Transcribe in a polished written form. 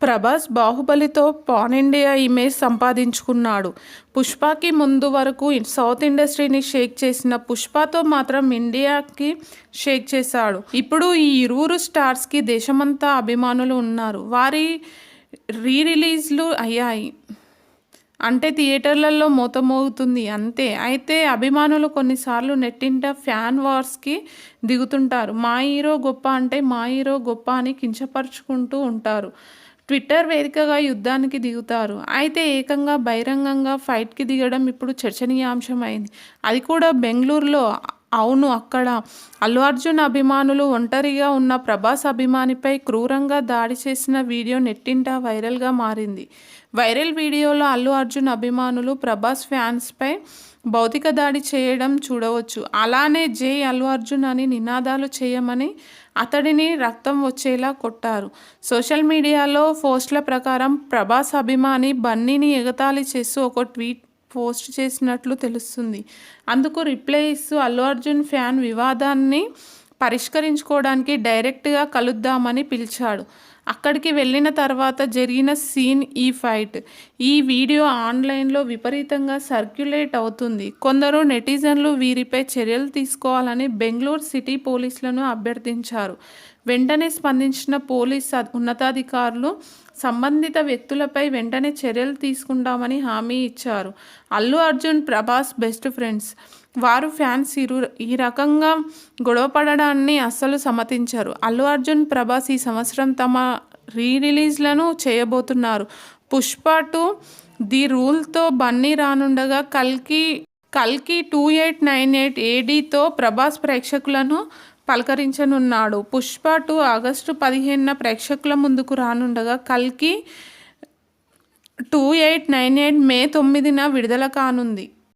Prabhas బాహుబలితో pan India image సంపాదించుకున్నాడు. పుష్పకి ముందు వరకు సౌత్ ఇండస్ట్రీని షేక్ చేసిన పుష్పతో మాత్రం ఇండియాకి షేక్ చేశాడు. ఇప్పుడు ఈ ఇరువురు స్టార్స్కి దేశమంతా అభిమానులు ఉన్నారు. వారి రిలీజ్లు అయ్యాయి అంటే థియేటర్లలో మోతమోగుతుంది అంతే. అయితే అభిమానులు కొన్నిసార్లు నెట్టింట ఫ్యాన్ వార్స్కి దిగుతుంటారు. మా హీరో గొప్ప అంటే మా హీరో గొప్ప అని కించపరుచుకుంటూ ఉంటారు. ట్విట్టర్ వేదికగా యుద్ధానికి దిగుతారు. అయితే ఏకంగా బహిరంగంగా ఫైట్కి దిగడం ఇప్పుడు చర్చనీయాంశమైంది. అది కూడా బెంగళూరులో. అవును, అక్కడ అల్లు అర్జున్ అభిమానులు ఒంటరిగా ఉన్న ప్రభాస్ అభిమానిపై క్రూరంగా దాడి చేసిన వీడియో నెట్టింట వైరల్గా మారింది. వైరల్ వీడియోలో అల్లు అర్జున్ అభిమానులు ప్రభాస్ ఫ్యాన్స్పై భౌతిక దాడి చేయడం చూడవచ్చు. అలానే జై అల్లు అర్జున్ అని నినాదాలు చేయమని అతడిని రక్తం వచ్చేలా కొట్టారు. సోషల్ మీడియాలో పోస్టుల ప్రకారం ప్రభాస్ అభిమాని బన్నీని ఎగతాళి చేస్తూ ఒక ట్వీట్ పోస్ట్ చేసినట్లు తెలుస్తుంది. అందుకు రిప్లై ఇస్తూ అల్లు అర్జున్ ఫ్యాన్ వివాదాన్ని పరిష్కరించుకోవడానికి డైరెక్ట్గా కలుద్దామని పిలిచాడు. అక్కడికి వెళ్ళిన తర్వాత జరిగిన సీన్ ఈ ఫైట్. ఈ వీడియో ఆన్లైన్లో విపరీతంగా సర్క్యులేట్ అవుతుంది. కొందరు నెటిజన్లు వీరిపై చర్యలు తీసుకోవాలని బెంగళూరు సిటీ పోలీసులను అభ్యర్థించారు. వెంటనే స్పందించిన పోలీస్ ఉన్నతాధికారులు సంబంధిత వ్యక్తులపై వెంటనే చర్యలు తీసుకుంటామని హామీ ఇచ్చారు. Allu Arjun Prabhas best friends. వారు ఫ్యాన్స్ ఈ రకంగా గొడవపడడాన్ని అస్సలు సమ్మతించరు. అల్లు అర్జున్ ప్రభాస్ ఈ సంవత్సరం తమ రిలీజ్లను చేయబోతున్నారు. పుష్ప 2 ది రూల్తో బన్నీ రానుండగా కల్కి 2898 ADతో ప్రభాస్ ప్రేక్షకులను పలకరించనున్నాడు. పుష్ప 2 ఆగస్టు 15న ప్రేక్షకుల ముందుకు రానుండగా కల్కి 2898 మే 9న విడుదల కానుంది.